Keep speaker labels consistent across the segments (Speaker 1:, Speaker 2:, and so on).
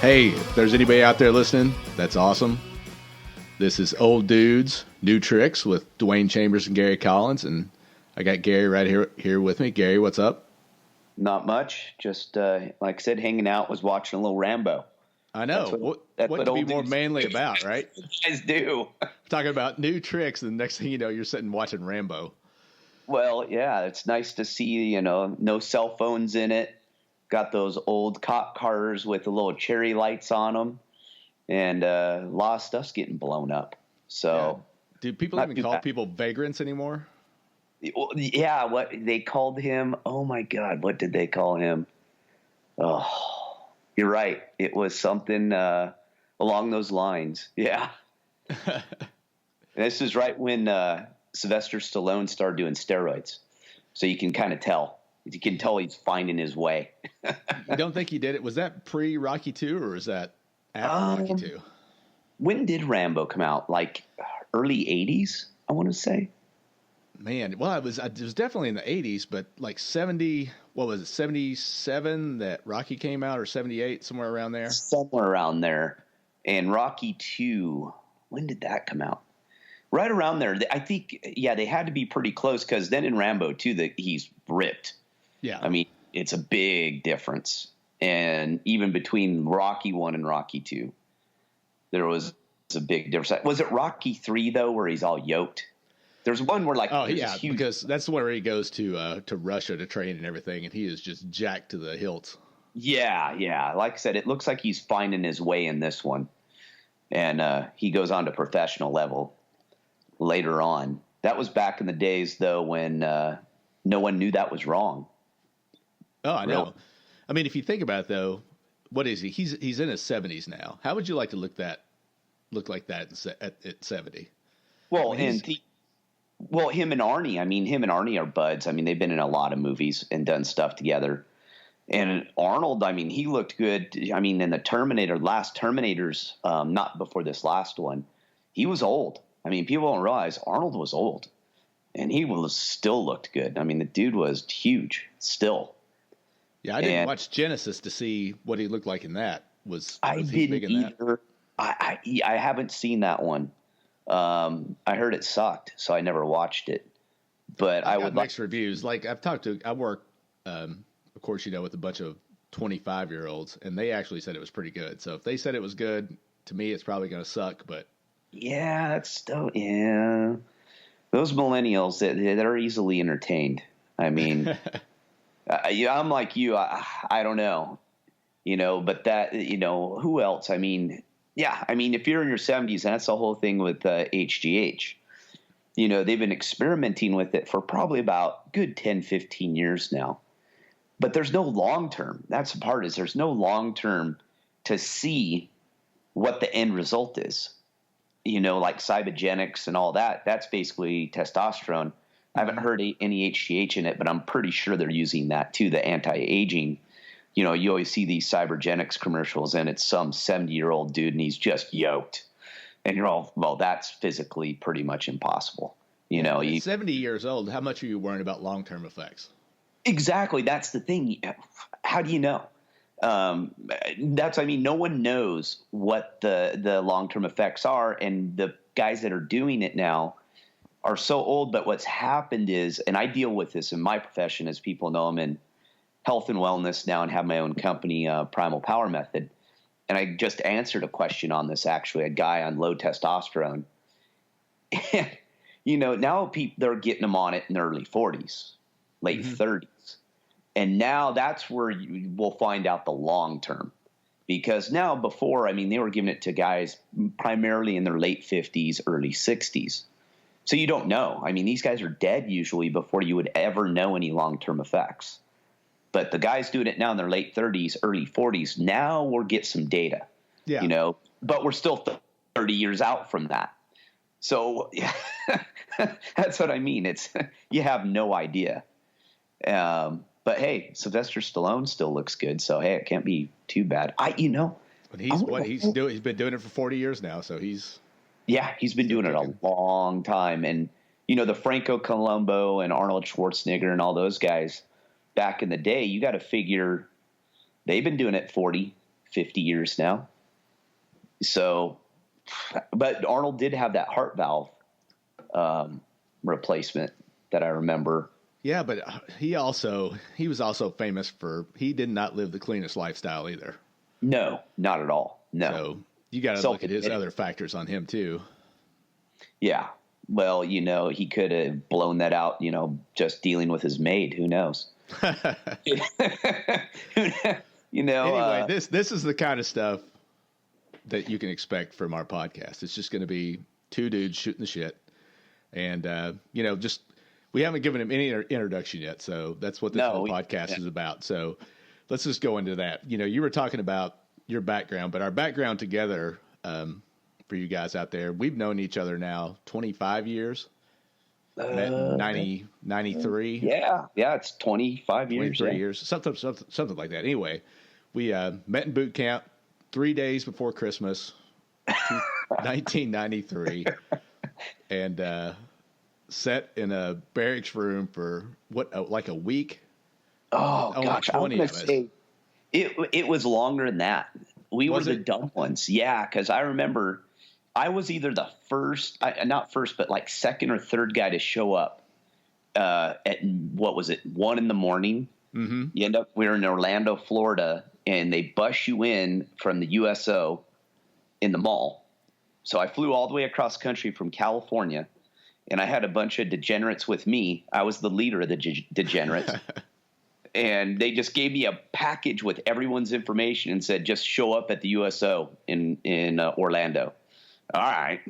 Speaker 1: Hey, if there's anybody out there listening, that's awesome. This is Old Dudes, New Tricks with Dwayn Chambers and Gary Collins, and I got Gary right here with me. Gary, what's up?
Speaker 2: Not much. Just like I said, hanging out, was watching a little Rambo.
Speaker 1: I know. What to be more manly about, right?
Speaker 2: You guys do.
Speaker 1: Talking about new tricks, and the next thing you know, you're sitting watching Rambo.
Speaker 2: Well, yeah, it's nice to see, no cell phones in it. Got those old cop cars with the little cherry lights on them, and a lot of stuff's getting blown up. So,
Speaker 1: yeah. Do people even call people vagrants anymore?
Speaker 2: Yeah, what they called him? Oh my God, what did they call him? Oh, you're right. It was something along those lines. Yeah. This is right when Sylvester Stallone started doing steroids, so you can kind of tell. You can tell he's finding his way.
Speaker 1: You don't think he did it? Was that pre-Rocky 2 or is that after Rocky 2?
Speaker 2: When did Rambo come out? Like early 80s, I want to say.
Speaker 1: Man, well, it was definitely in the 80s, but like 70, what was it, 77 that Rocky came out, or 78, somewhere around there?
Speaker 2: Somewhere around there. And Rocky 2, when did that come out? Right around there. I think, yeah, they had to be pretty close, because then in Rambo 2, he's ripped.
Speaker 1: Yeah.
Speaker 2: I mean, it's a big difference. And even between Rocky 1 and Rocky 2, there was a big difference. Was it Rocky 3, though, where he's all yoked? There's one where, like,
Speaker 1: oh, yeah, because that's the one where he goes to Russia to train and everything, and he is just jacked to the hilt.
Speaker 2: Yeah, yeah. Like I said, it looks like he's finding his way in this one. And he goes on to professional level later on. That was back in the days, though, when no one knew that was wrong.
Speaker 1: Oh, I know. I mean, if you think about it, though, what is he? He's in his 70s now. How would you like to look like that at 70?
Speaker 2: Well, him and Arnie. I mean, him and Arnie are buds. I mean, they've been in a lot of movies and done stuff together. And Arnold, I mean, he looked good. I mean, in the last Terminators, not before this last one, he was old. I mean, people don't realize Arnold was old, and he still looked good. I mean, the dude was huge still.
Speaker 1: Yeah, I didn't watch Genesis to see what he looked like in that.
Speaker 2: I didn't either. I haven't seen that one. I heard it sucked, so I never watched it. But I would
Speaker 1: mixed reviews. Like I work, of course, with a bunch of 25-year-olds, and they actually said it was pretty good. So if they said it was good, to me, it's probably going to suck. But
Speaker 2: yeah, that's still Those millennials that are easily entertained. I mean. I'm like you. I don't know, but that, who else? I mean, yeah, I mean, if you're in your 70s, and that's the whole thing with HGH, they've been experimenting with it for probably about good 10, 15 years now. But there's no long term. That's the part, is there's no long term to see what the end result is. Like cybogenics and all that. That's basically testosterone. I haven't heard any HGH in it, but I'm pretty sure they're using that too, the anti-aging. You always see these cybogenics commercials, and it's some 70-year-old dude, and he's just yoked. And you're all, well, that's physically pretty much impossible.
Speaker 1: At 70 years old, how much are you worrying about long-term effects?
Speaker 2: Exactly. That's the thing. How do you know? No one knows what the long-term effects are, and the guys that are doing it now are so old. But what's happened is, and I deal with this in my profession, as people know, I'm in health and wellness now and have my own company, Primal Power Method. And I just answered a question on this, actually, a guy on low testosterone. And, now they're getting them on it in their early 40s, late 30s. And now that's where we'll find out the long term. Because now before, I mean, they were giving it to guys primarily in their late 50s, early 60s. So you don't know. I mean, these guys are dead usually before you would ever know any long-term effects. But the guys doing it now in their late 30s, early 40s, now we'll get some data.
Speaker 1: Yeah.
Speaker 2: But we're still 30 years out from that. So yeah, that's what I mean. It's you have no idea. But hey, Sylvester Stallone still looks good. So hey, it can't be too bad.
Speaker 1: But he's been doing it for 40 years now. So he's
Speaker 2: been doing it a long time. And, the Franco Columbo and Arnold Schwarzenegger and all those guys back in the day, you got to figure they've been doing it 40, 50 years now. So, but Arnold did have that heart valve replacement that I remember.
Speaker 1: Yeah, but he was also famous for, he did not live the cleanest lifestyle either.
Speaker 2: No, not at all. No.
Speaker 1: So you got to look at his other factors on him too.
Speaker 2: Yeah. Well, he could have blown that out, just dealing with his maid. Who knows?
Speaker 1: Anyway, this is the kind of stuff that you can expect from our podcast. It's just going to be two dudes shooting the shit. And, just, we haven't given him any introduction yet. So that's what this whole podcast is about. So let's just go into that. You were talking about your background, but our background together, for you guys out there, we've known each other now 25 years. Met in 93.
Speaker 2: Yeah, it's 25 years.
Speaker 1: 23 years, something like that. Anyway, we met in boot camp 3 days before Christmas, 1993, and sat in a barracks room for like a week.
Speaker 2: Oh gosh, I was going to say it was longer than that. We were the dumb ones. Yeah, because I remember I was either the not first, but like second or third guy to show up at, 1 a.m. Mm-hmm. We were in Orlando, Florida, and they bus you in from the USO in the mall. So I flew all the way across country from California, and I had a bunch of degenerates with me. I was the leader of the degenerates. And they just gave me a package with everyone's information and said, just show up at the USO in Orlando. All right.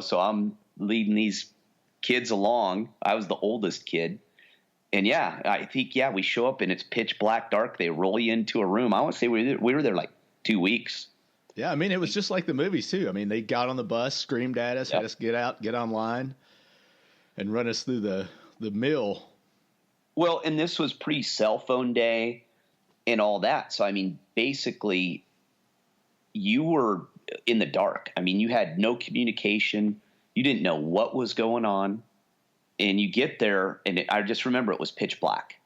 Speaker 2: So I'm leading these kids along. I was the oldest kid. And I think, we show up and it's pitch black dark. They roll you into a room. I want to say we were there like 2 weeks.
Speaker 1: Yeah. I mean, it was just like the movies too. I mean, they got on the bus, screamed at us, had us get online and run us through the mill.
Speaker 2: Well, and this was pre-cell phone day and all that. So, I mean, basically, you were in the dark. I mean, you had no communication. You didn't know what was going on. And you get there, and I just remember it was pitch black.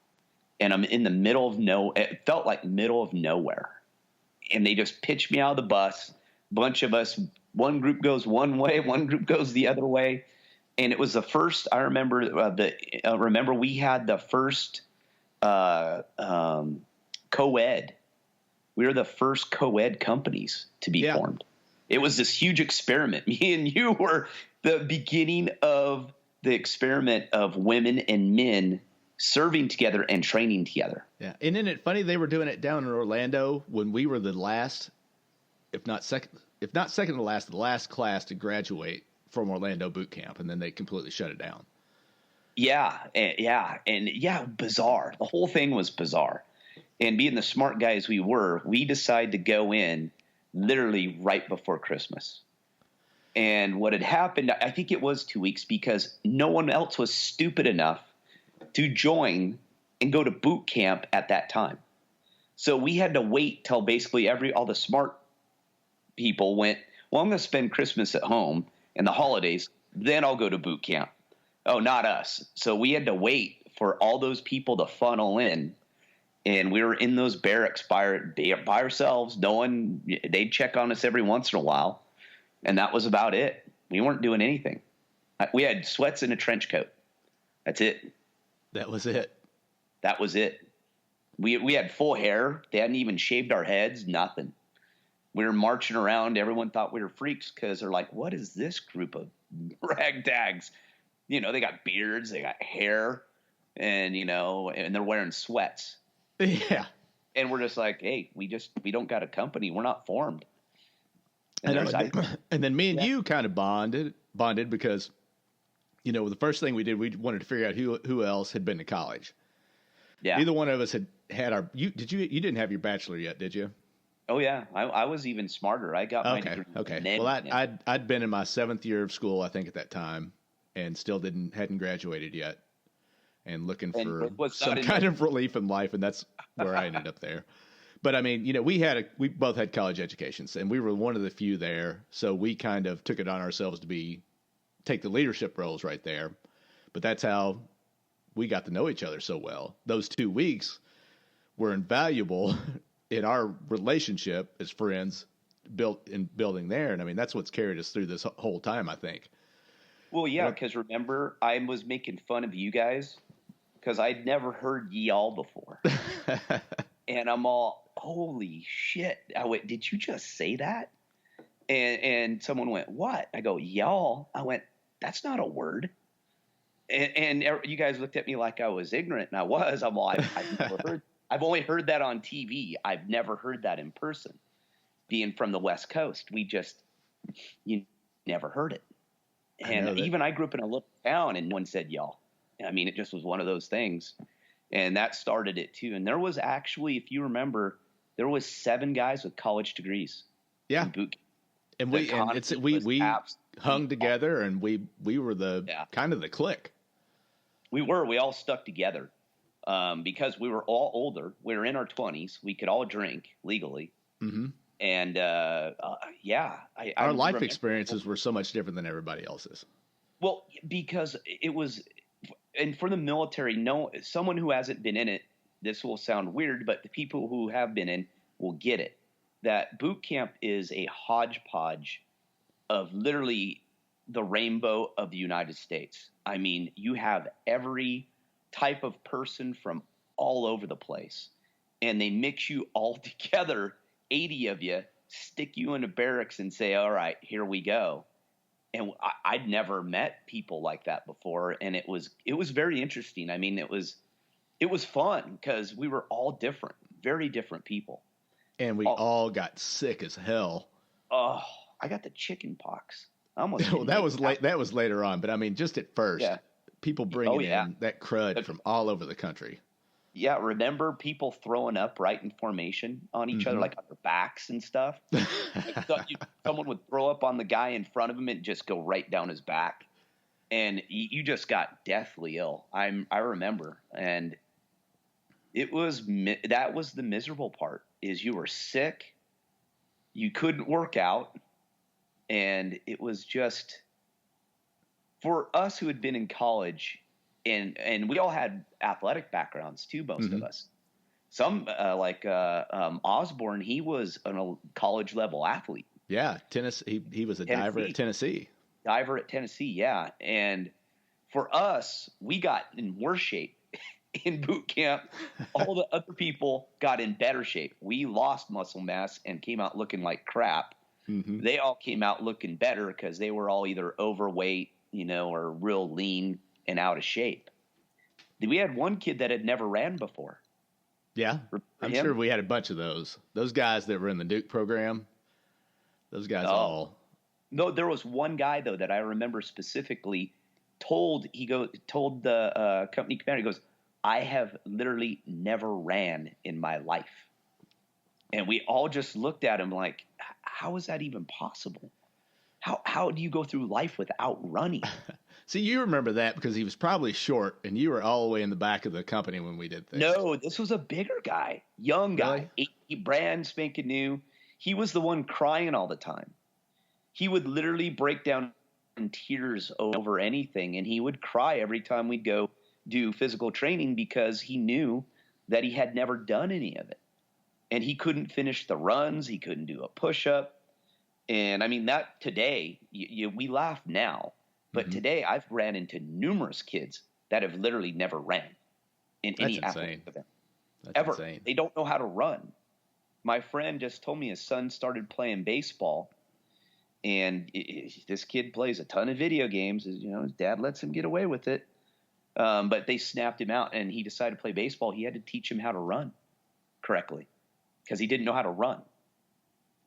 Speaker 2: And I'm in the middle of it felt like middle of nowhere. And they just pitched me out of the bus. Bunch of us, one group goes one way, one group goes the other way. And it was the first, I remember remember we had the first co-ed. We were the first co-ed companies to be formed. It was this huge experiment. Me and you were the beginning of the experiment of women and men serving together and training together.
Speaker 1: Yeah. And isn't it funny they were doing it down in Orlando when we were the last, if not second to last, the last class to graduate from Orlando boot camp, and then they completely shut it down. Bizarre. The whole thing was bizarre. And being the smart guys we were, we decided to go in literally right before Christmas. And what had happened, I think it was 2 weeks, because no one else was stupid enough to join and go to boot camp at that time. So we had to wait till basically all the smart people went, well, I'm going to spend Christmas at home and the holidays, then I'll go to boot camp. Oh, not us. So we had to wait for all those people to funnel in. And we were in those barracks by ourselves. No one, they'd check on us every once in a while. And that was about it. We weren't doing anything. We had sweats and a trench coat. That's it. That was it.
Speaker 2: That was it. We had full hair. They hadn't even shaved our heads, nothing. We were marching around. Everyone thought we were freaks because they're like, what is this group of ragtags? They got beards, they got hair, and, and they're wearing sweats.
Speaker 1: Yeah.
Speaker 2: And we're just like, hey, we don't got a company. We're not formed.
Speaker 1: And then me and you kind of bonded because, the first thing we did, we wanted to figure out who else had been to college. Yeah. Neither one of us had our, you didn't have your bachelor yet, did you?
Speaker 2: Oh yeah. I was even smarter. I got my degree.
Speaker 1: Okay. Well, I'd been in my 7th year of school, I think, at that time, and still hadn't graduated yet, and looking for some kind of relief in life. And that's where I ended up there. But I mean, we both had college educations, and we were one of the few there. So we kind of took it on ourselves to take the leadership roles right there. But that's how we got to know each other so well. Those 2 weeks were invaluable
Speaker 3: in our relationship as friends building there. And I mean, that's what's carried us through this whole time, I think.
Speaker 1: Well, yeah, because remember, I was making fun of you guys because I'd never heard y'all before. And I'm all, holy shit. I went, did you just say that? And someone went, what? I go, y'all. I went, that's not a word. And you guys looked at me like I was ignorant, and I was. I'm all, I've never heard. I've only heard that on TV. I've never heard that in person. Being from the West Coast, you never heard it. And even I grew up in a little town, and no one said y'all. I mean, it just was one of those things. And that started it too. And there was actually, if you remember, there was 7 guys with college degrees.
Speaker 3: Yeah. And we hung together, and we were kind of the clique.
Speaker 1: We all stuck together because we were all older. We were in our 20s. We could all drink legally. Mm-hmm. And our
Speaker 3: life experiences were so much different than everybody else's.
Speaker 1: Well, because it was, and for the military, someone who hasn't been in it, this will sound weird, but the people who have been in will get it. That boot camp is a hodgepodge of literally the rainbow of the United States. I mean, you have every type of person from all over the place, and they mix you all together. 80 of you, stick you into barracks and say, all right, here we go. And I'd never met people like that before. And it was very interesting. I mean, it was fun because we were all different, very different people.
Speaker 3: And we all got sick as hell.
Speaker 1: Oh, I got the chicken pox.
Speaker 3: Well, that was later on. But I mean, just at first, people bringing in that crud from all over the country.
Speaker 1: Yeah, remember people throwing up right in formation on each other, like on their backs and stuff? Someone would throw up on the guy in front of him and just go right down his back. And you just got deathly ill. I remember. And that was the miserable part, is you were sick, you couldn't work out, and it was just, for us who had been in college, and we all had athletic backgrounds too, most of us. Some like Osborne, he was a college level athlete.
Speaker 3: Yeah, Tennessee. He was a diver at Tennessee.
Speaker 1: Diver at Tennessee, yeah. And for us, we got in worse shape in boot camp. All the other people got in better shape. We lost muscle mass and came out looking like crap. Mm-hmm. They all came out looking better because they were all either overweight, or real lean and out of shape. We had one kid that had never ran before.
Speaker 3: Yeah, I'm sure we had a bunch of those. Those guys that were in the Duke program, those guys all.
Speaker 1: No, there was one guy, though, that I remember specifically told the company commander, he goes, I have literally never ran in my life. And we all just looked at him like, how is that even possible? How do you go through life without running?
Speaker 3: See, you remember that because he was probably short, and you were all the way in the back of the company when we did things.
Speaker 1: No, this was a bigger guy, young guy. Really? He brand spanking new. He was the one crying all the time. He would literally break down in tears over anything, and he would cry every time we'd go do physical training because he knew that he had never done any of it. And he couldn't finish the runs. He couldn't do a push-up. And, I mean, that today, we laugh now. But today I've ran into numerous kids that have literally never ran in any athletic event. Ever. Insane. They don't know how to run. My friend just told me his son started playing baseball, and this kid plays a ton of video games. His dad lets him get away with it. But they snapped him out, and he decided to play baseball. He had to teach him how to run correctly because he didn't know how to run,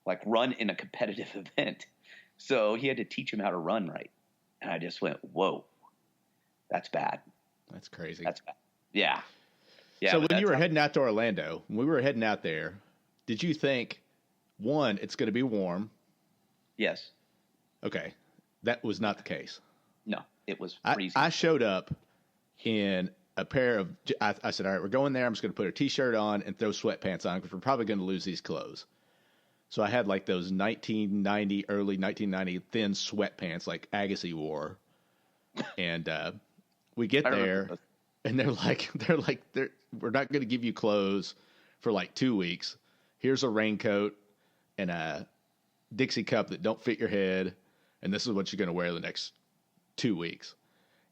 Speaker 1: like run in a competitive event. So he had to teach him how to run right. And I just went, whoa, that's bad.
Speaker 3: That's crazy.
Speaker 1: That's bad. Yeah.
Speaker 3: So when you were heading out to Orlando, when we were heading out there, did you think, one, it's going to be warm?
Speaker 1: Yes.
Speaker 3: Okay. That was not the case.
Speaker 1: No, it was freezing.
Speaker 3: I showed up in a pair of, I said, all right, we're going there. I'm just going to put a T-shirt on and throw sweatpants on because we're probably going to lose these clothes. So I had like those early 1990 thin sweatpants like Agassi wore. And we get there and they're like, we're not going to give you clothes for like 2 weeks here's a raincoat and a Dixie cup that don't fit your head, and this is what you're going to wear the next 2 weeks.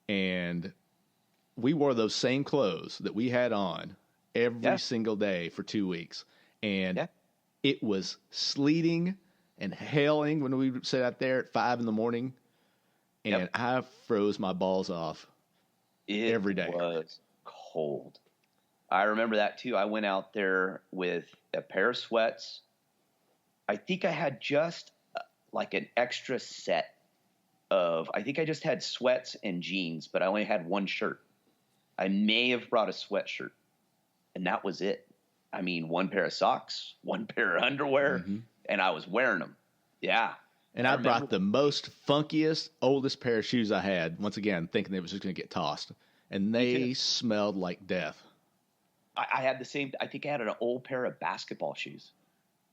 Speaker 3: And we wore those same clothes that we had on every single day for 2 weeks. And it was sleeting and hailing when we sat out there at 5 a.m. And I froze my balls off every day. It was
Speaker 2: cold. I remember that too. I went out there with a pair of sweats. I think I had just like an extra set of, I think I just had sweats and jeans, but I only had one shirt. I may have brought a sweatshirt, and that was it. I mean, one pair of socks, one pair of underwear, and I was wearing them. Yeah.
Speaker 3: And I brought the most funkiest, oldest pair of shoes I had, once again, thinking they was just going to get tossed. And they smelled like death.
Speaker 2: I had the same. I think I had an old pair of basketball shoes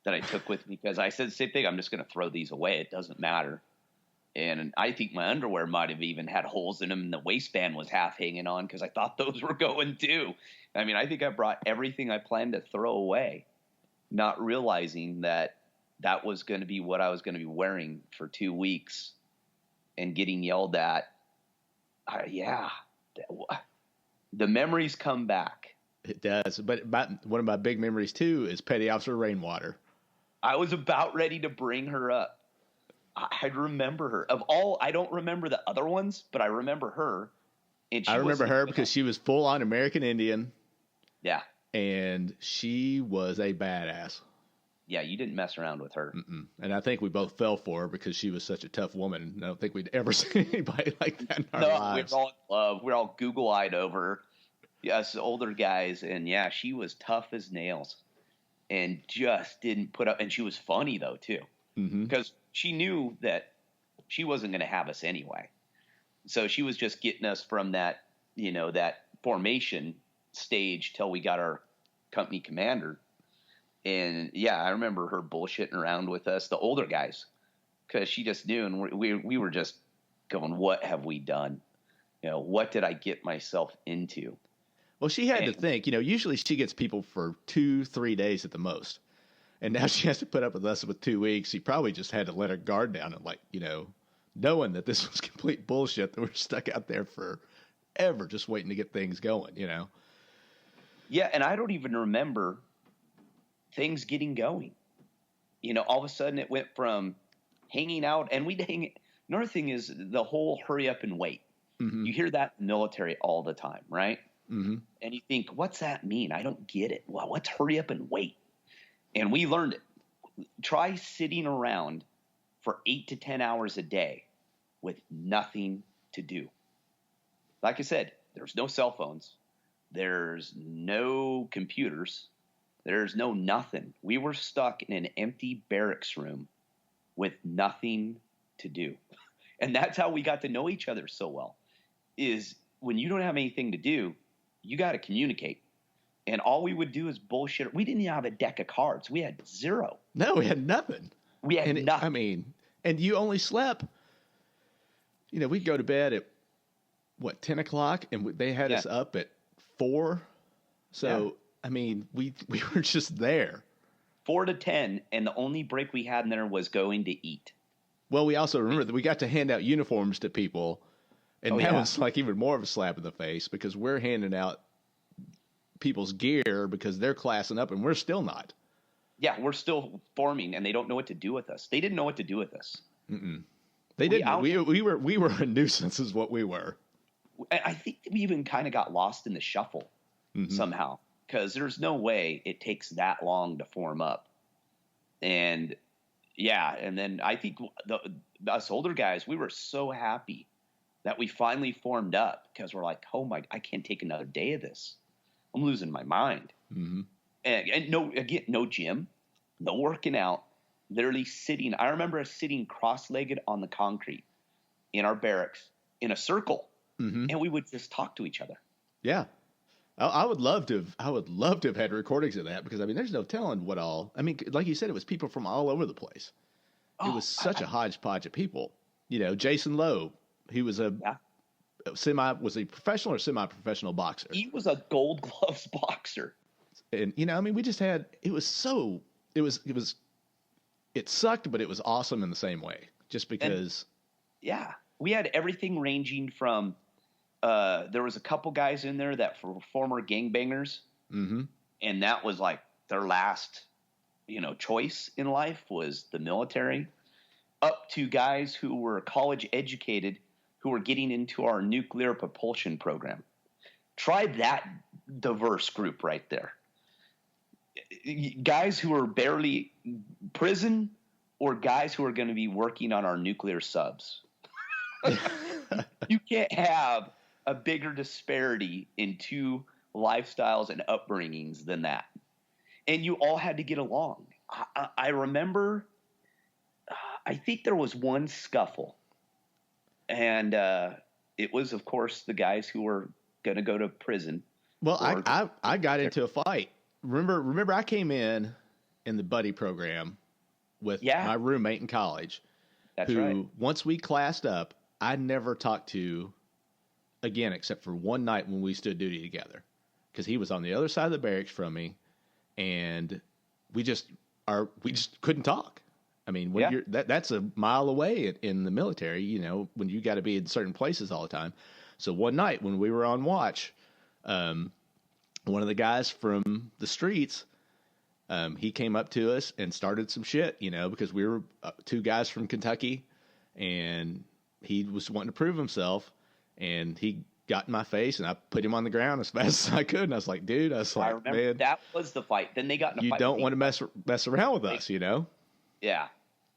Speaker 2: that I took with me because I said the same thing. I'm just going to throw these away. It doesn't matter. And I think my underwear might have even had holes in them, and the waistband was half hanging on because I thought those were going too. I mean, I think I brought everything I planned to throw away, not realizing that that was going to be what I was going to be wearing for 2 weeks and getting yelled at. The memories come back.
Speaker 3: It does. But one of my big memories, too, is Petty Officer Rainwater.
Speaker 2: I was about ready to bring her up. I remember her. Of all, I don't remember the other ones, but I remember her.
Speaker 3: And I remember her because she was full-on American Indian.
Speaker 2: Yeah.
Speaker 3: And she was a badass.
Speaker 2: Yeah, you didn't mess around with her.
Speaker 3: And I think we both fell for her because she was such a tough woman. I don't think we'd ever seen anybody like that in our lives.
Speaker 2: We're all in love. We're all Google-eyed over her. Us older guys. And, yeah, she was tough as nails and just didn't put up. And she was funny, though, too, because she knew that she wasn't going to have us anyway. So she was just getting us from that, that formation stage till we got our company commander. And yeah, I remember her bullshitting around with us, the older guys, because she just knew, and we were just going, "What have we done? What did I get myself into?"
Speaker 3: Well, she had to think. Usually she gets people for 2-3 days at the most, and now she has to put up with us with 2 weeks. She probably just had to let her guard down and knowing that this was complete bullshit, that we're stuck out there forever just waiting to get things going.
Speaker 2: Yeah, and I don't even remember things getting going. All of a sudden it went from hanging out, and we'd hang. Another thing is the whole hurry up and wait. You hear that in the military all the time, right? And you think, what's that mean? I don't get it. Well, what's hurry up and wait? And we learned it. Try sitting around for 8 to 10 hours a day with nothing to do. Like I said, there's no cell phones. There's no computers. There's no nothing. We were stuck in an empty barracks room with nothing to do. And that's how we got to know each other so well, is when you don't have anything to do, you got to communicate. And all we would do is bullshit. We didn't even have a deck of cards. We had zero.
Speaker 3: No, we had nothing.
Speaker 2: We had nothing.
Speaker 3: And you only slept, we'd go to bed at 10 o'clock, and they had us up at 4. So, we were just there.
Speaker 2: 4 to 10, and the only break we had in there was going to eat.
Speaker 3: Well, we also remember that we got to hand out uniforms to people, and that was like even more of a slap in the face because we're handing out people's gear because they're classing up and we're still not.
Speaker 2: Yeah, we're still forming, and they don't know what to do with us. They didn't know what to do with us.
Speaker 3: They didn't. We were a nuisance is what we were.
Speaker 2: I think we even kind of got lost in the shuffle somehow, because there's no way it takes that long to form up. And then I think us older guys, we were so happy that we finally formed up because we're like, oh my, I can't take another day of this. I'm losing my mind. And no gym, no working out, literally sitting. I remember us sitting cross-legged on the concrete in our barracks in a circle, and we would just talk to each other.
Speaker 3: Yeah. I would love to have had recordings of that because, there's no telling what all. Like you said, it was people from all over the place. It was such a hodgepodge of people. Jason Lowe, he was was he professional or semi-professional boxer?
Speaker 2: He was a Gold Gloves boxer.
Speaker 3: And, we just had, it was it sucked, but it was awesome in the same way, just because.
Speaker 1: And, we had everything ranging from, there was a couple guys in there that were former gangbangers.
Speaker 3: Mm-hmm.
Speaker 1: And that was like their last, choice in life was the military, up to guys who were college educated, who were getting into our nuclear propulsion program. Try that diverse group right there. Guys who are barely prison, or guys who are going to be working on our nuclear subs. You can't have a bigger disparity in two lifestyles and upbringings than that. And you all had to get along. I remember, I think there was one scuffle. And it was, of course, the guys who were going to go to prison.
Speaker 3: Well, I got into a fight. Remember I came in the buddy program with my roommate in college.
Speaker 1: That's right.
Speaker 3: Once we classed up, I never talked to again, except for one night when we stood duty together, because he was on the other side of the barracks from me, and we just couldn't talk. I mean, when that's a mile away in the military, when you got to be in certain places all the time. So one night when we were on watch, one of the guys from the streets, he came up to us and started some shit, because we were two guys from Kentucky, and he was wanting to prove himself, and he got in my face, and I put him on the ground as fast as I could. And I was like, dude, I remember, man,
Speaker 1: that was the fight. Then they got in a fight.
Speaker 3: You don't want to mess around with us,
Speaker 1: Yeah.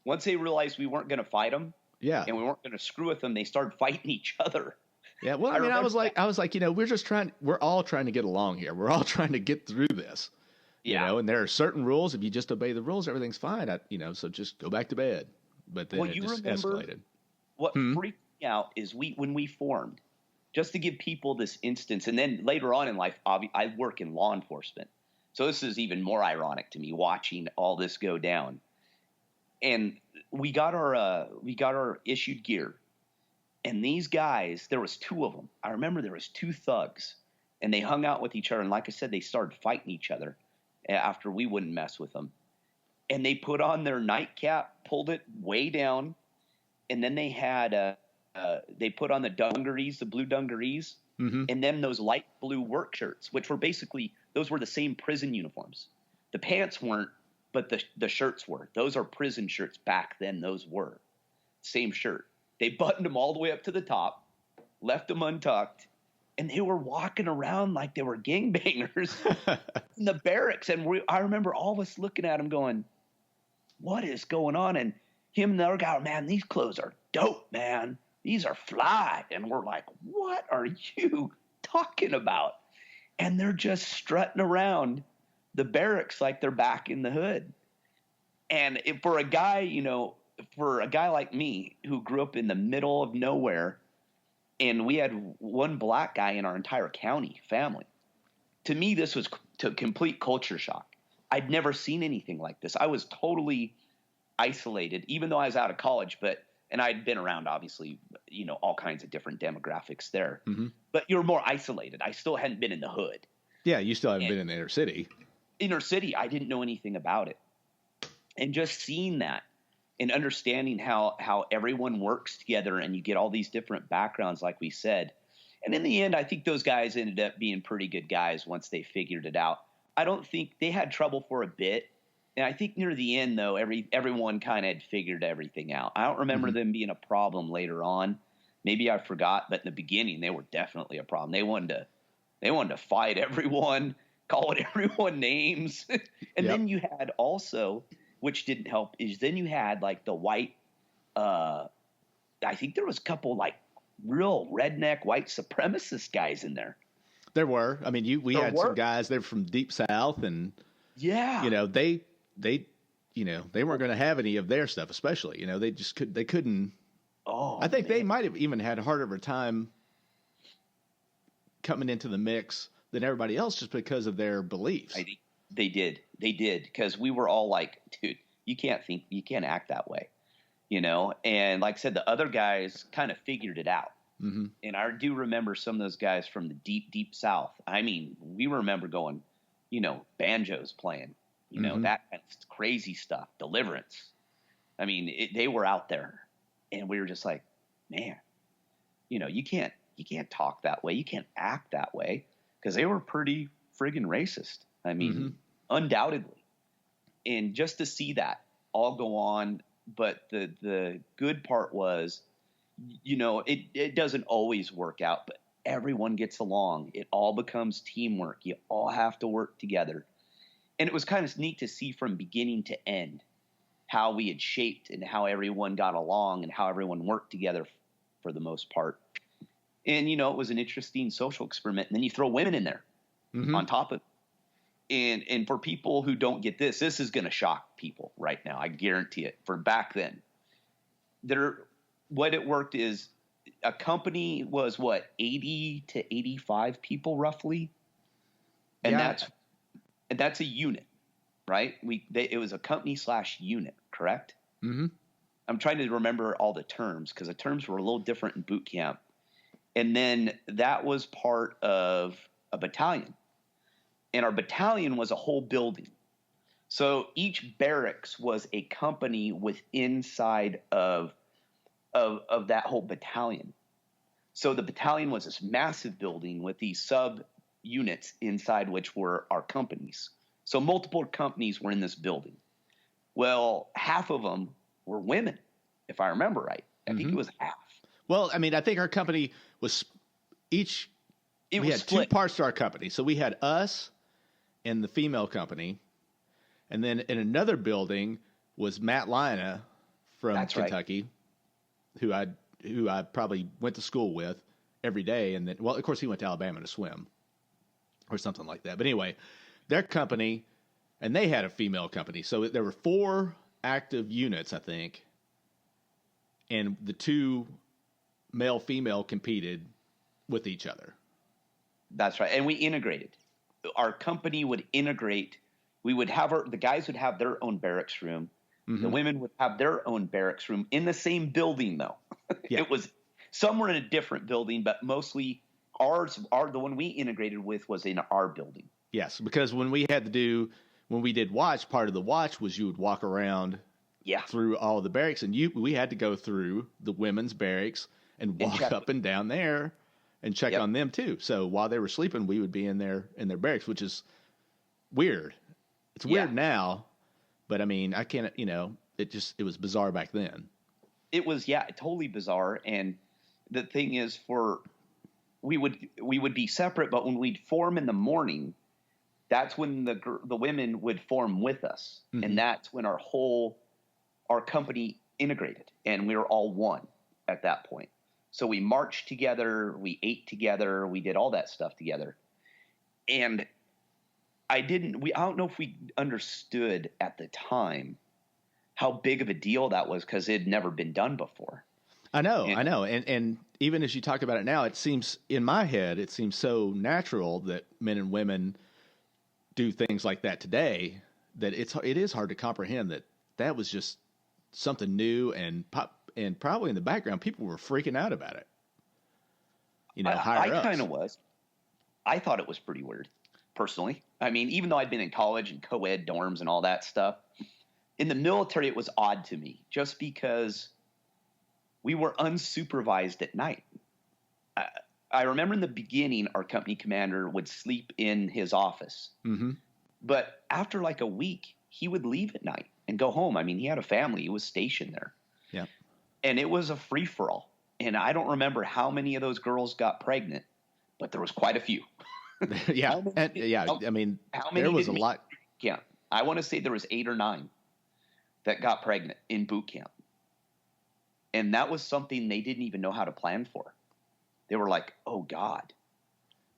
Speaker 1: Once they realized we weren't going to fight them, and we weren't going to screw with them, they started fighting each other.
Speaker 3: Yeah. Well, I was like, we're all trying to get along here. We're all trying to get through this, and there are certain rules. If you just obey the rules, everything's fine. So just go back to bed. But then it just escalated.
Speaker 1: What freaked me out is when we formed, just to give people this instance. And then later on in life, I work in law enforcement. So this is even more ironic to me, watching all this go down. And we got our issued gear. And these guys, there was two of them. I remember there was two thugs, and they hung out with each other. And like I said, they started fighting each other after we wouldn't mess with them. And they put on their nightcap, pulled it way down. And then they had, they put on the dungarees, the blue dungarees, and then those light blue work shirts, which were basically, those were the same prison uniforms. The pants weren't, but the shirts were. Those are prison shirts back then. Those were same shirt. They buttoned them all the way up to the top, left them untucked, and they were walking around like they were gangbangers in the barracks. And I remember all of us looking at them going, what is going on? And him and the other guy, man, these clothes are dope, man. These are fly. And we're like, what are you talking about? And they're just strutting around the barracks like they're back in the hood. And for a guy, like me who grew up in the middle of nowhere, and we had one black guy in our entire county family, to me, this was complete culture shock. I'd never seen anything like this. I was totally isolated, even though I was out of college, and I'd been around, obviously, all kinds of different demographics there, but you're more isolated. I still hadn't been in the hood.
Speaker 3: Yeah. You still haven't been in the inner city.
Speaker 1: I didn't know anything about it. And just seeing that and understanding how everyone works together, and you get all these different backgrounds, like we said. And in the end, I think those guys ended up being pretty good guys once they figured it out. I don't think they had trouble for a bit. And I think near the end, though, everyone kind of had figured everything out. I don't remember them being a problem later on. Maybe I forgot, but in the beginning, they were definitely a problem. They wanted to fight everyone, call everyone names. And then you had also, which didn't help, is then you had like the white, I think there was a couple like real redneck white supremacist guys in there.
Speaker 3: There were. I mean, we had some guys, they were from deep south, and they weren't going to have any of their stuff, especially, they couldn't. Oh, I think they might have even had a harder of a time coming into the mix than everybody else, just because of their beliefs.
Speaker 1: I think they did, because we were all like, dude, you can't act that way, and like I said, the other guys kind of figured it out. And I do remember some of those guys from the deep, deep south. I mean, we remember going, banjos playing, you know, that kind of crazy stuff, deliverance. I mean, they were out there, and we were just like, man, you know, you can't talk that way. You can't act that way, because they were pretty friggin' racist. I mean, undoubtedly. And just to see that all go on, but the good part was, you know, it doesn't always work out, but everyone gets along. It all becomes teamwork. You all have to work together. And it was kind of neat to see from beginning to end how we had shaped and how everyone got along and how everyone worked together for the most part. And, you know, it was an interesting social experiment. And then you throw women in there on top of it. And for people who don't get this is going to shock people right now. I guarantee it. For back then, what it worked is a company was 80 to 85 people roughly. And that's a unit, right? It was a company / unit, correct? Mm-hmm. I'm trying to remember all the terms, because the terms were a little different in boot camp. And then that was part of a battalion. And our battalion was a whole building. So each barracks was a company inside of that whole battalion. So the battalion was this massive building with these sub units inside, which were our companies. So multiple companies were in this building. Well, half of them were women, if I remember right. I think it was half.
Speaker 3: Well, I mean, I think our company was we had split. 2 parts to our company. So we had us and the female company. And then in another building was Matt Lina from Kentucky, who I probably went to school with every day. And then, well, of course, he went to Alabama to swim or something like that. But anyway, their company, and they had a female company. So there were 4 active units, I think. And the 2 male-female competed with each other.
Speaker 1: That's right. And we integrated. Our company would integrate. We would have the guys would have their own barracks room. The women would have their own barracks room in the same building, though. Yeah. It was somewhere in a different building, but mostly the one we integrated with was in our building.
Speaker 3: Yes, because when we did watch, part of the watch was you would walk around through all the barracks, and we had to go through the women's barracks and walk up and down there and check on them too. So while they were sleeping, we would be in their barracks, which is weird. It's weird now, but I mean, I can't, you know, it was bizarre back then.
Speaker 1: It was, totally bizarre. And the thing is, we would be separate, but when we'd form in the morning, that's when the women would form with us. And that's when our company integrated, and we were all one at that point. So we marched together, we ate together, we did all that stuff together. And I don't know if we understood at the time how big of a deal that was, because it had never been done before.
Speaker 3: I know. And even as you talk about it now, it seems, in my head, it seems so natural that men and women do things like that today, that it is hard to comprehend that was just something new, and probably in the background, people were freaking out about it. You know, higher ups.
Speaker 1: I kind of was. I thought it was pretty weird, personally. I mean, even though I'd been in college and co-ed dorms and all that stuff, in the military, it was odd to me, just because we were unsupervised at night. I remember in the beginning, our company commander would sleep in his office. But after like a week, he would leave at night and go home. I mean, he had a family. He was stationed there. Yeah. And it was a free-for-all. And I don't remember how many of those girls got pregnant, but there was quite a few.
Speaker 3: Yeah. I mean, there was a lot.
Speaker 1: Yeah. I want to say there was 8 or 9 that got pregnant in boot camp. And that was something they didn't even know how to plan for. They were like, oh, God,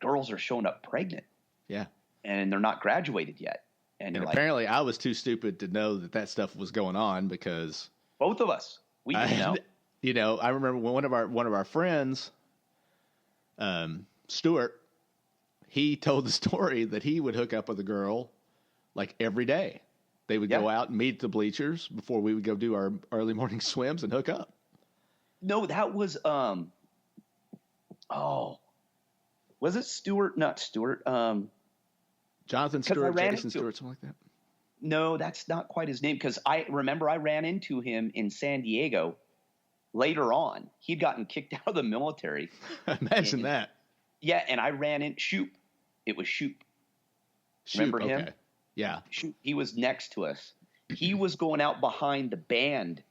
Speaker 1: girls are showing up pregnant. Yeah. And they're not graduated yet.
Speaker 3: And apparently I was too stupid to know that stuff was going on, because
Speaker 1: both of us, we didn't know.
Speaker 3: You know, I remember when one of our friends, Stuart, he told the story that he would hook up with a girl like every day. They would go out and meet at the bleachers before we would go do our early morning swims and hook up.
Speaker 1: No, that was was it Stuart? Not Stuart.
Speaker 3: Jonathan Stewart, Jason Stewart, something like that.
Speaker 2: no, that's not quite his name. Cause I remember I ran into him in San Diego later on. He'd gotten kicked out of the military.
Speaker 3: Imagine that.
Speaker 2: Yeah. And I ran in Shoop. It was Shoop.
Speaker 3: Shoot,
Speaker 2: Remember him?
Speaker 3: okay. Yeah.
Speaker 2: Shoop. He was next to us. He was going out behind the band.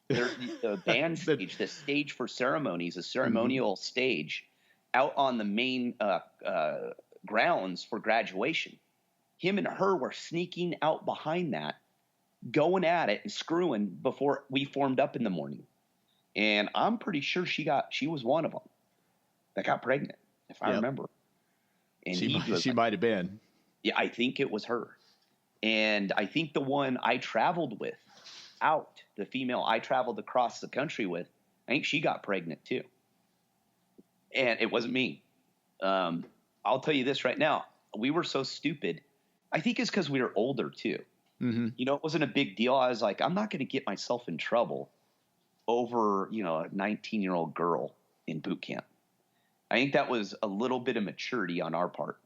Speaker 2: The band stage, the stage for ceremonies, a ceremonial stage out on the main grounds for graduation. Him and her were sneaking out behind that, going at it and screwing before we formed up in the morning. And I'm pretty sure she was one of them that got pregnant, if I remember. And
Speaker 3: she might have been.
Speaker 2: Yeah, I think it was her. And I think the one I traveled with the female I traveled across the country with, I think she got pregnant too. And it wasn't me. I'll tell you this right now. We were so stupid. I think it's because we were older too. Mm-hmm. You know, it wasn't a big deal. I was like, I'm not going to get myself in trouble over, you know, a 19-year-old girl in boot camp. I think that was a little bit of maturity on our part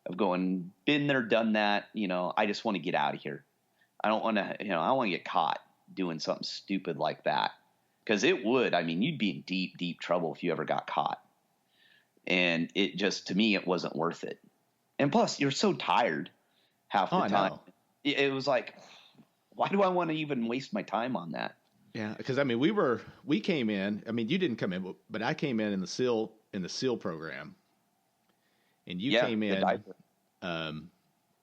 Speaker 2: of going, been there, done that. You know, I just want to get out of here. I don't want to, you know, I don't want to get caught doing something stupid like that. Because it would, I mean, you'd be in deep, deep trouble if you ever got caught. And it just, to me, it wasn't worth it. And plus, you're so tired half the time. It was like, why do I want to even waste my time on that?
Speaker 3: Yeah, because I mean, we came in. I mean, you didn't come in, but I came in the SEAL program, and you came in.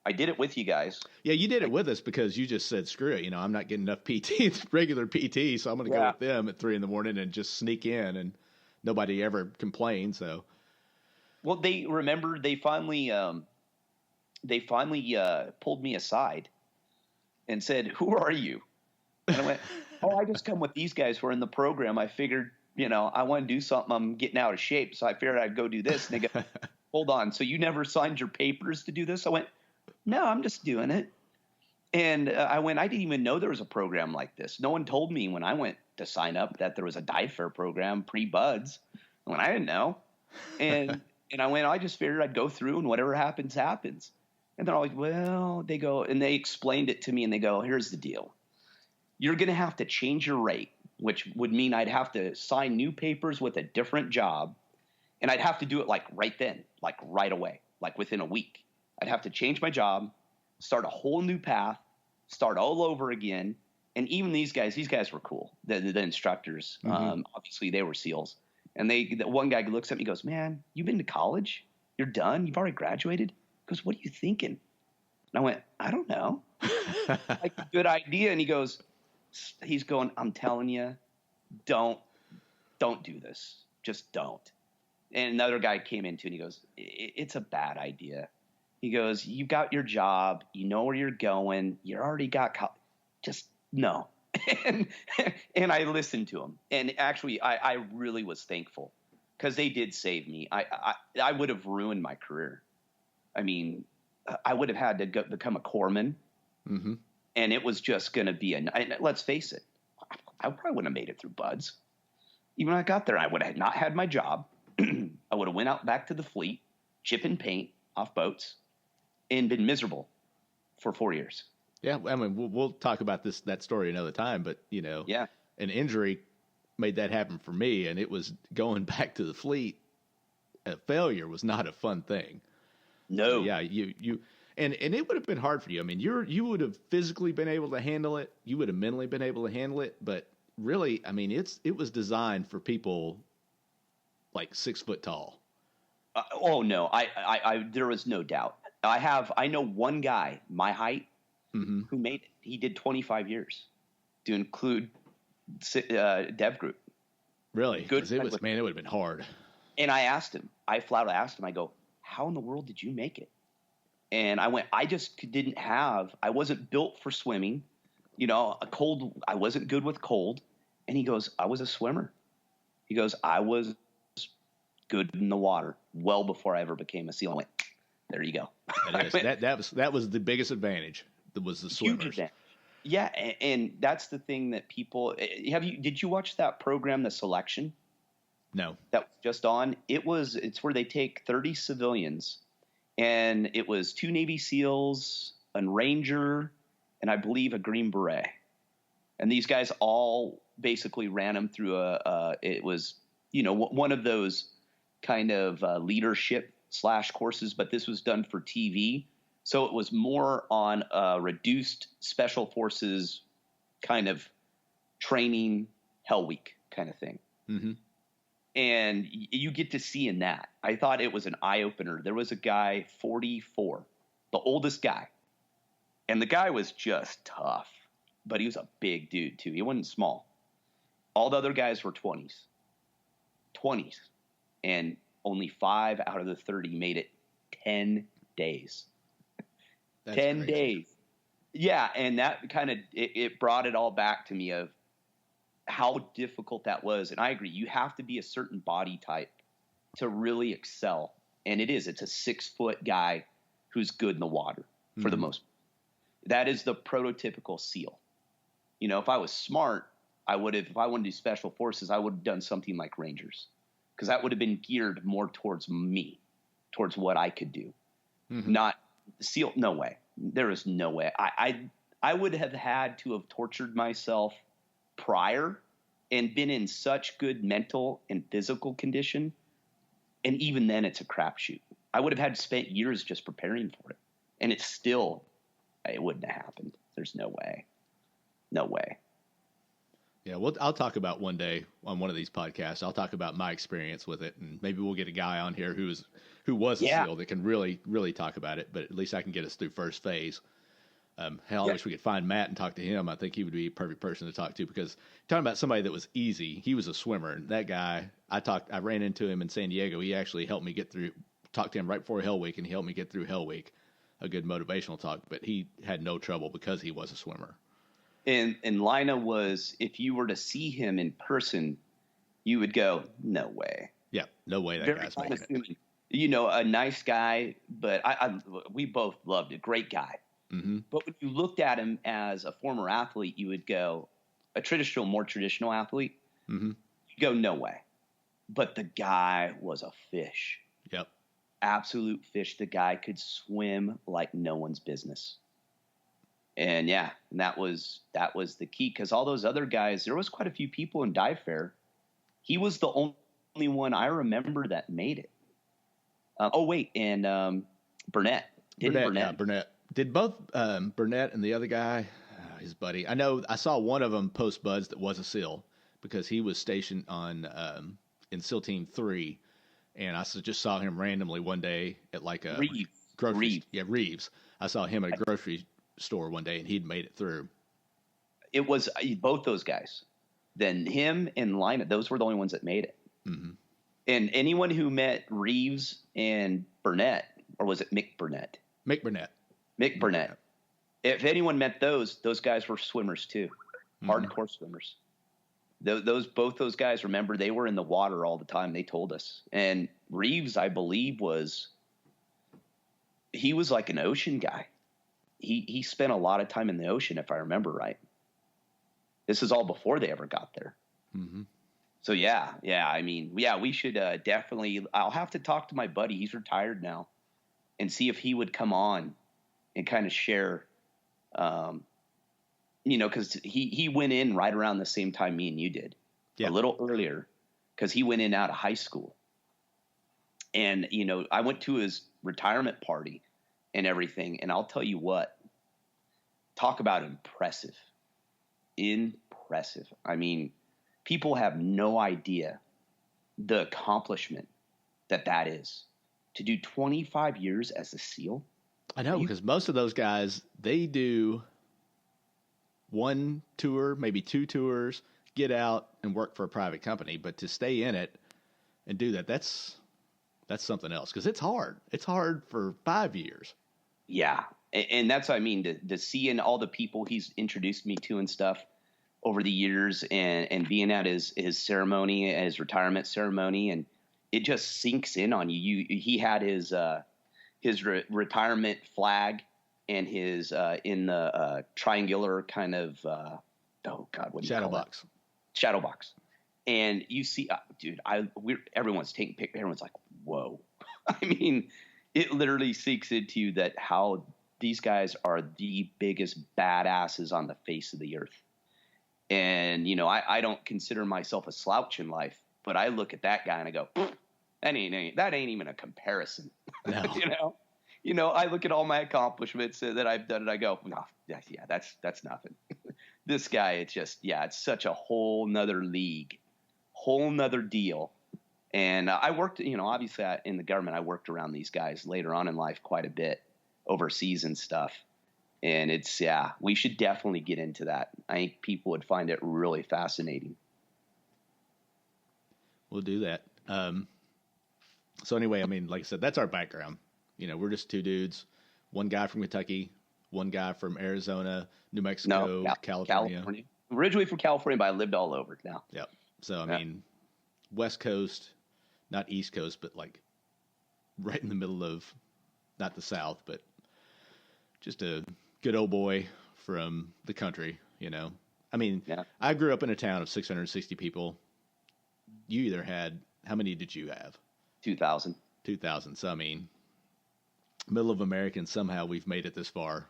Speaker 2: I did it with you guys.
Speaker 3: Yeah, you did it with us because you just said, "Screw it," you know, I'm not getting enough PT, regular PT, so I'm going to go with them at 3 a.m. and just sneak in, and nobody ever complained. So,
Speaker 2: well, they finally pulled me aside and said, "Who are you?" And I went, "Oh, I just come with these guys who are in the program. I figured, you know, I want to do something. I'm getting out of shape, so I figured I'd go do this." And they go, "Hold on, so you never signed your papers to do this?" I went, "No, I'm just doing it." And I didn't even know there was a program like this. No one told me when I went to sign up that there was a dive fair program pre-buds. I didn't know. And I went, I just figured I'd go through and whatever happens, happens. And they're all like, well, they go, and they explained it to me and they go, here's the deal. You're going to have to change your rate, which would mean I'd have to sign new papers with a different job. And I'd have to do it like right then, like right away, like within a week. I'd have to change my job, start a whole new path, start all over again. And even these guys were cool. The instructors, obviously they were SEALs. And the one guy looks at me and goes, "Man, you've been to college? You're done? You've already graduated?" He goes, "What are you thinking?" And I went, "I don't know." Like, good idea. And he's going, "I'm telling you, don't do this. Just don't." And another guy came in too and he goes, "It's a bad idea." He goes, "You got your job. You know where you're going. You already got just no." And I listened to him. And actually, I really was thankful because they did save me. I would have ruined my career. I mean, I would have had to become a corpsman. Mm-hmm. And it was just going to be let's face it, I probably wouldn't have made it through buds. Even when I got there, I would have not had my job. I would have went out back to the fleet, chipping paint off boats, and been miserable for 4 years.
Speaker 3: Yeah, I mean, we'll talk about that story another time, but, you know, an injury made that happen for me, and it was going back to the fleet. A failure was not a fun thing.
Speaker 2: No.
Speaker 3: So, yeah, and it would have been hard for you. I mean, you would have physically been able to handle it. You would have mentally been able to handle it, but really, I mean, it was designed for people like 6 foot tall.
Speaker 2: Oh no, I there was no doubt. I know one guy my height who made it. He did 25 years to include dev group.
Speaker 3: Really? Good. It would have been hard.
Speaker 2: And I flat out asked him, I go, "How in the world did you make it?" And I went, I wasn't built for swimming. You know, I wasn't good with cold. And he goes, "I was a swimmer." He goes, "I was good in the water well before I ever became a SEAL." I went, there you go.
Speaker 3: That was the biggest advantage. That was the swimmers.
Speaker 2: Yeah, and that's the thing that people did you watch that program, The Selection?
Speaker 3: No.
Speaker 2: That was just on. It's where they take 30 civilians, and it was 2 Navy SEALs, a Ranger,
Speaker 1: and I believe a Green Beret. And these guys all basically ran them through it was, one of those kind of leadership / courses, but this was done for TV. So it was more on a reduced special forces kind of training, Hell Week kind of thing.
Speaker 3: Mm-hmm.
Speaker 1: And you get to see in that. I thought it was an eye opener. There was a guy, 44, the oldest guy. And the guy was just tough, but he was a big dude too. He wasn't small. All the other guys were 20s. And only 5 out of the 30 made it 10 days.
Speaker 3: That's
Speaker 1: 10
Speaker 3: crazy.
Speaker 1: days. Yeah. And that kind of, it brought it all back to me of how difficult that was. And I agree. You have to be a certain body type to really excel. And it's a 6-foot guy who's good in the water for the most. That is the prototypical SEAL. If I was smart, if I wanted to do special forces, I would have done something like Rangers, because that would have been geared more towards me, towards what I could do.
Speaker 3: Mm-hmm.
Speaker 1: Not SEAL. No way. There is no way. I would have had to have tortured myself prior and been in such good mental and physical condition. And even then it's a crapshoot. I would have had spent years just preparing for it. And it wouldn't have happened. There's no way. No way.
Speaker 3: Yeah, well, I'll talk about one day on one of these podcasts. I'll talk about my experience with it, and maybe we'll get a guy on here who was a SEAL that can really, really talk about it. But at least I can get us through first phase. Hell, I wish we could find Matt and talk to him. I think he would be a perfect person to talk to, because talking about somebody that was easy, he was a swimmer. And that guy, I ran into him in San Diego. He actually helped me talked to him right before Hell Week, and he helped me get through Hell Week. A good motivational talk, but he had no trouble because he was a swimmer.
Speaker 1: And Lina was, if you were to see him in person, you would go, no way.
Speaker 3: Yeah, no way that
Speaker 1: Very
Speaker 3: guy's making
Speaker 1: unassuming. A nice guy, but we both loved it. Great guy.
Speaker 3: Mm-hmm.
Speaker 1: But when you looked at him as a former athlete, you would go, more traditional athlete,
Speaker 3: mm-hmm.
Speaker 1: you'd go, no way. But the guy was a fish.
Speaker 3: Yep.
Speaker 1: Absolute fish. The guy could swim like no one's business. And that was the key, because all those other guys, there was quite a few people in Dive Fair. He was the only one I remember that made it. And Burnett.
Speaker 3: Burnett. Did both Burnett and the other guy, his buddy, I know I saw one of them post buds that was a SEAL, because he was stationed on in SEAL Team 3, and I just saw him randomly one day at like a grocery.
Speaker 1: Reeves.
Speaker 3: Yeah, Reeves. I saw him at a grocery store one day, and he'd made it through.
Speaker 1: It was both those guys. Then him and Lina, those were the only ones that made it.
Speaker 3: Mm-hmm.
Speaker 1: And anyone who met Reeves and Burnett, or was it Mick Burnett?
Speaker 3: Mick Burnett.
Speaker 1: Mick Burnett. If anyone met those guys were swimmers too, hardcore swimmers. Both those guys, remember, they were in the water all the time. They told us. And Reeves, I believe, he was like an ocean guy. He spent a lot of time in the ocean, if I remember right. This is all before they ever got there.
Speaker 3: Mm-hmm.
Speaker 1: So we should definitely. I'll have to talk to my buddy. He's retired now, and see if he would come on and kind of share. Because he went in right around the same time me and you did, a little earlier, because he went in out of high school. And I went to his retirement party and everything, and I'll tell you what. Talk about impressive. I mean, people have no idea the accomplishment that is. To do 25 years as a SEAL.
Speaker 3: I know, because most of those guys, they do one tour, maybe 2 tours, get out and work for a private company. But to stay in it and do that's something else, because it's hard. It's hard for 5 years.
Speaker 1: Yeah. And that's what I mean, to see in all the people he's introduced me to and stuff over the years, and being at his ceremony, his retirement ceremony, and it just sinks in on you. He had his retirement flag and his in the triangular kind of what do you call it? Shadow box. And you see, dude, everyone's taking pictures. Everyone's like, whoa. I mean, it literally sinks into you that how
Speaker 2: these guys are the biggest badasses on the face of the earth. And, you know, I don't consider myself a slouch in life, but I look at that guy and I go, that ain't even a comparison.
Speaker 3: No.
Speaker 2: You know, I look at all my accomplishments that I've done and I go, no, yeah, that's nothing. This guy, it's such a whole nother league, whole nother deal. And I worked, you know, obviously in the government, I worked around these guys later on in life quite a bit, overseas and stuff. And we should definitely get into that. I think people would find it really fascinating.
Speaker 3: We'll do that. So anyway, I mean, like I said, that's our background. You know, we're just two dudes, one guy from Kentucky, one guy from Arizona, New Mexico, California.
Speaker 2: Originally from California, but I lived all over now.
Speaker 3: Yep. So, I mean, West Coast, not East Coast, but like right in the middle of, not the South, but just a good old boy from the country, you know. I mean, I grew up in a town of 660 people. You either had, how many did you have?
Speaker 2: 2,000.
Speaker 3: 2,000. So, I mean, middle of America, and somehow we've made it this far.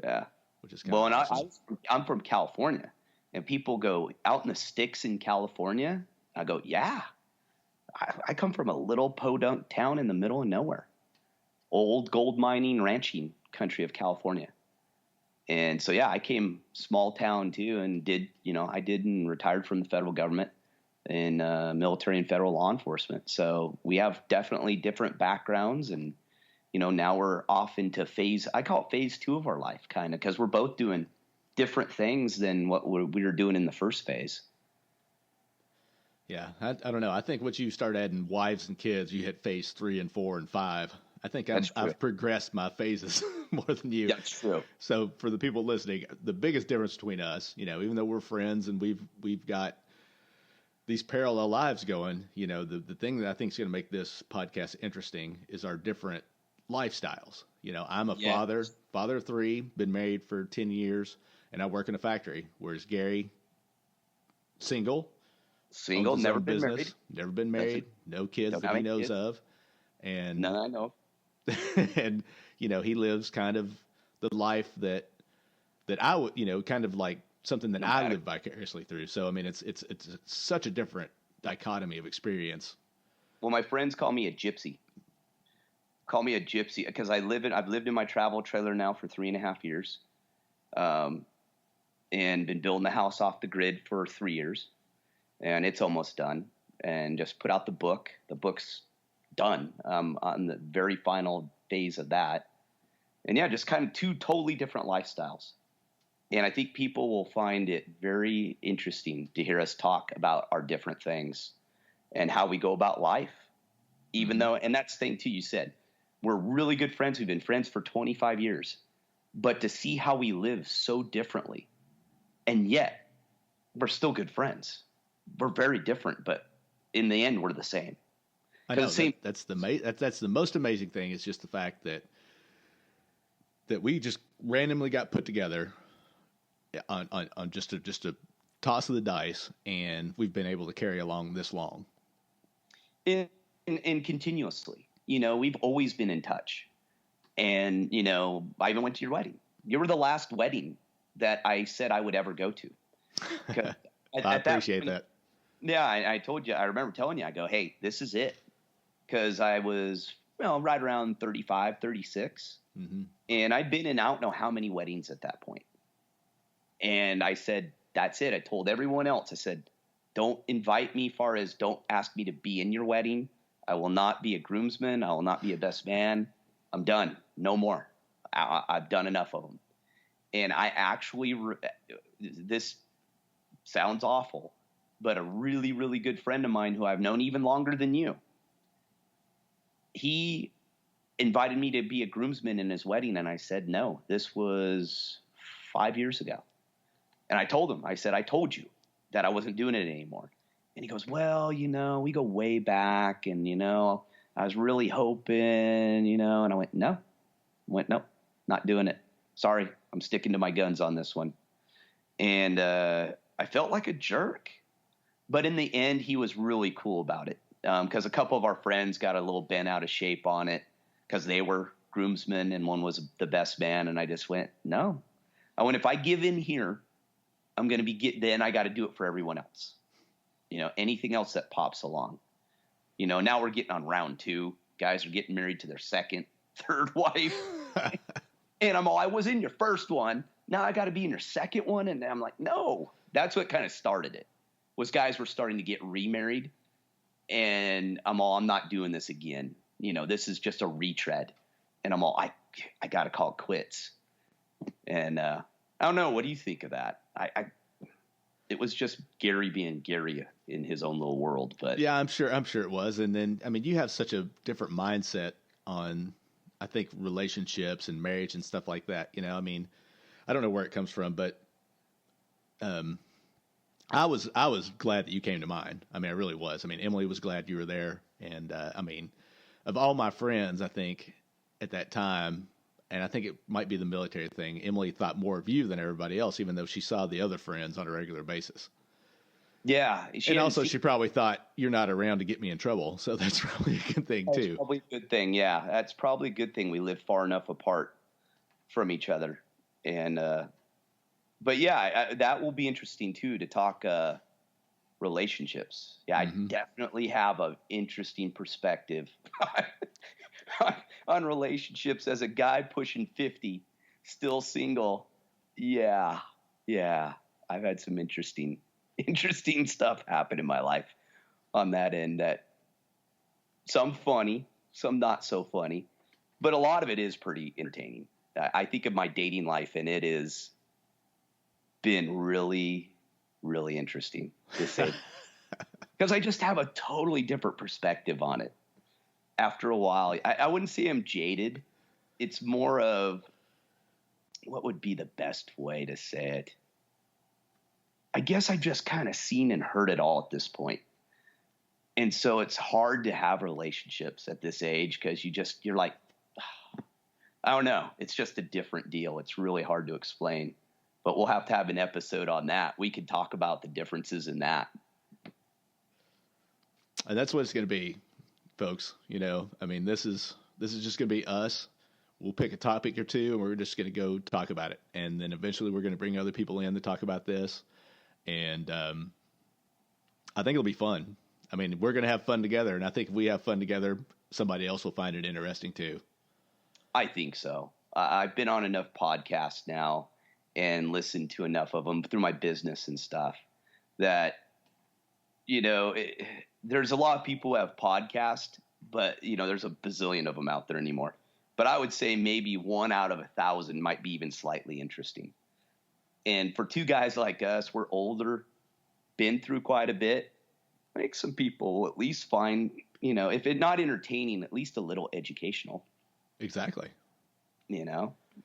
Speaker 2: Yeah.
Speaker 3: Which is kind of awesome.
Speaker 2: I'm from California, and people go, out in the sticks in California? I go, yeah. I come from a little podunk town in the middle of nowhere. Old gold mining, ranching country of California. And so, I came small town too, and I did and retired from the federal government in military and federal law enforcement. So we have definitely different backgrounds, and, you know, now we're off into I call it phase 2 of our life, kind of, because we're both doing different things than what we were doing in the first phase.
Speaker 3: Yeah. I don't know. I think once you start adding wives and kids, you hit phase 3 and 4 and 5. I think I've progressed my phases more than you.
Speaker 2: That's true.
Speaker 3: So for the people listening, the biggest difference between us, you know, even though we're friends and we've got these parallel lives going, you know, the thing that I think is going to make this podcast interesting is our different lifestyles. You know, I'm a father of 3, been married for 10 years, and I work in a factory. Whereas Gary, single, never been married, no kids that he knows of. And
Speaker 2: none I know.
Speaker 3: And, you know, he lives kind of the life that I would, you know, kind of like something that I live vicariously through. So, I mean, it's such a different dichotomy of experience.
Speaker 2: Well, my friends call me a gypsy. Because I've lived in my travel trailer now for 3.5 years, and been building the house off the grid for 3 years, and it's almost done. And just put out the book. The book's done. On the very final phase of that, and just kind of 2 totally different lifestyles. And I think people will find it very interesting to hear us talk about our different things and how we go about life. Even though, and that's the thing too, you said, we're really good friends. We've been friends for 25 years. But to see how we live so differently, and yet we're still good friends. We're very different, but in the end, we're the same.
Speaker 3: I know that's the most amazing thing is just the fact that we just randomly got put together on just a toss of the dice, and we've been able to carry along this long.
Speaker 2: And continuously, you know, we've always been in touch. And, you know, I even went to your wedding. You were the last wedding that I said I would ever go to.
Speaker 3: I appreciate that.
Speaker 2: Yeah, I told you, I remember telling you, I go, hey, this is it. Because I was, right around 35, 36. Mm-hmm. And I'd been in I don't know how many weddings at that point. And I said, that's it. I told everyone else, I said, don't invite me far as don't ask me to be in your wedding. I will not be a groomsman. I will not be a best man. I'm done. No more. I've done enough of them. And I actually, this sounds awful, but a really, really good friend of mine who I've known even longer than you, he invited me to be a groomsman in his wedding. And I said, no, this was 5 years ago. And I told him, I said, I told you that I wasn't doing it anymore. And he goes, well, you know, we go way back, and, you know, I was really hoping, you know, and I went, no, not doing it. Sorry. I'm sticking to my guns on this one. And I felt like a jerk, but in the end, he was really cool about it. Because a couple of our friends got a little bent out of shape on it because they were groomsmen and one was the best man. And I just went, no. I went, if I give in here, I'm going to then I got to do it for everyone else. Anything else that pops along. Now we're getting on round 2. Guys are getting married to their second, third wife. And I was in your first one. Now I got to be in your second one. And I'm like, no. That's what kind of started it, was guys were starting to get remarried. And I'm not doing this again. This is just a retread. And I got to call it quits. And I don't know. What do you think of that? It was just Gary being Gary in his own little world. But
Speaker 3: yeah, I'm sure it was. And then, I mean, you have such a different mindset on, I think, relationships and marriage and stuff like that. I mean, I don't know where it comes from, but I was glad that you came to mine. I mean, I really was. I mean, Emily was glad you were there. And I mean, of all my friends, I think at that time, and I think it might be the military thing, Emily thought more of you than everybody else, even though she saw the other friends on a regular basis.
Speaker 2: Yeah.
Speaker 3: She probably thought, you're not around to get me in trouble. So that's probably a good thing, too.
Speaker 2: That's probably a good thing. Yeah. That's probably a good thing. We live far enough apart from each other. And, but yeah, that will be interesting too, to talk, relationships. Yeah. Mm-hmm. I definitely have an interesting perspective on relationships as a guy pushing 50, still single. Yeah. I've had some interesting stuff happen in my life on that end, that some funny, some not so funny, but a lot of it is pretty entertaining. I think of my dating life, and it has been really, really interesting to say, because I just have a totally different perspective on it. After a while, I wouldn't say I'm jaded. It's more of, what would be the best way to say it? I guess I've just kind of seen and heard it all at this point. And so it's hard to have relationships at this age, because you're like, I don't know. It's just a different deal. It's really hard to explain, but we'll have to have an episode on that. We could talk about the differences in that.
Speaker 3: And that's what it's going to be, folks. I mean, this is just going to be us. We'll pick a topic or two, and we're just going to go talk about it. And then eventually we're going to bring other people in to talk about this. And I think it'll be fun. I mean, we're going to have fun together. And I think if we have fun together, somebody else will find it interesting too. I
Speaker 2: think so. I've been on enough podcasts now and listened to enough of them through my business and stuff that, there's a lot of people who have podcasts, but, there's a bazillion of them out there anymore. But I would say maybe 1 out of 1,000 might be even slightly interesting. And for two guys like us, we're older, been through quite a bit. I think some people will at least find, if it's not entertaining, at least a little educational.
Speaker 3: Exactly.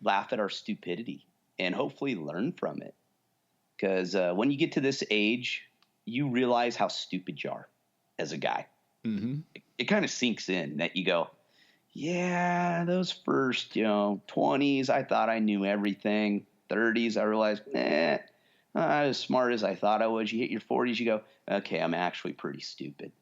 Speaker 2: Laugh at our stupidity and hopefully learn from it. Because when you get to this age, you realize how stupid you are as a guy.
Speaker 3: Mm-hmm.
Speaker 2: It kind of sinks in that you go, yeah, those first, 20s, I thought I knew everything. 30s, I realized, not as smart as I thought I was. You hit your 40s, you go, okay, I'm actually pretty stupid.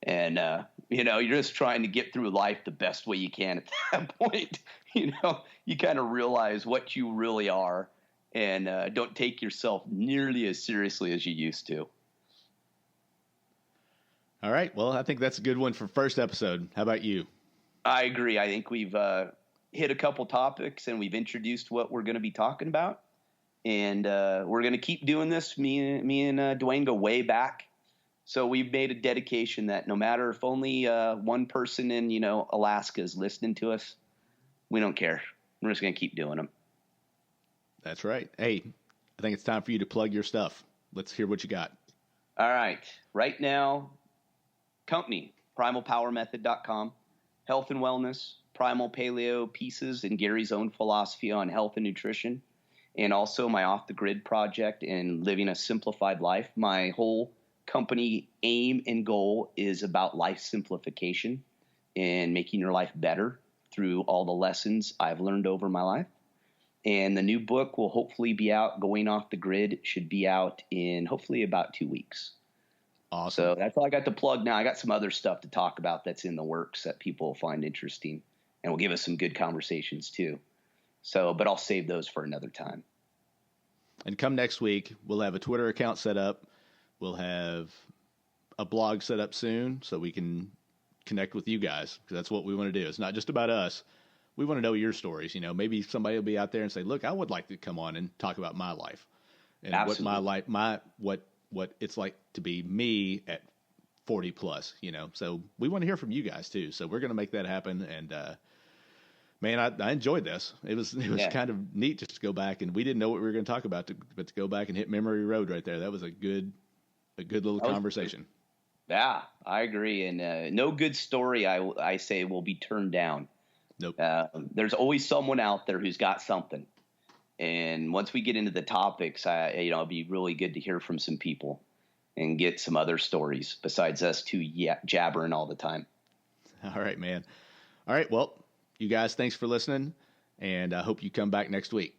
Speaker 2: And, you're just trying to get through life the best way you can at that point. You kind of realize what you really are, and don't take yourself nearly as seriously as you used to.
Speaker 3: All right. Well, I think that's a good one for first episode. How about you?
Speaker 2: I agree. I think we've hit a couple topics, and we've introduced what we're going to be talking about. And we're going to keep doing this. Me and Dwayne go way back. So we've made a dedication that no matter if only one person in, Alaska is listening to us, we don't care. We're just going to keep doing them.
Speaker 3: That's right. Hey, I think it's time for you to plug your stuff. Let's hear what you got.
Speaker 2: All right. Right now, company, primalpowermethod.com, health and wellness, primal paleo pieces, and Gary's own philosophy on health and nutrition, and also my Off the Grid project and living a simplified life. My whole company aim and goal is about life simplification and making your life better through all the lessons I've learned over my life. And the new book will hopefully be out. Going Off the Grid should be out in hopefully about 2 weeks.
Speaker 3: Awesome.
Speaker 2: So that's all I got to plug now. I got some other stuff to talk about that's in the works that people will find interesting.
Speaker 1: and will give us some good conversations too. So, but I'll save those for another time.
Speaker 3: And come next week, we'll have a Twitter account set up. We'll have a blog set up soon so we can connect with you guys, because that's what we want to do. It's not just about us. We want to know your stories. You know, maybe somebody will be out there and say, look, I would like to come on and talk about my life and
Speaker 1: Absolutely.
Speaker 3: what my life, what it's like to be me at 40 plus, you know. So we want to hear from you guys too. So we're going to make that happen. And, man, I enjoyed this. It was kind of neat just to go back, and we didn't know what we were going to talk about, but to go back and hit memory road right there. That was a good little conversation.
Speaker 1: Yeah, I agree. And no good story, I say, will be turned down.
Speaker 3: Nope.
Speaker 1: There's always someone out there who's got something. And once we get into the topics, it'd be really good to hear from some people and get some other stories besides us two jabbering all the time.
Speaker 3: All right, man. All right. Well, you guys, thanks for listening, and I hope you come back next week.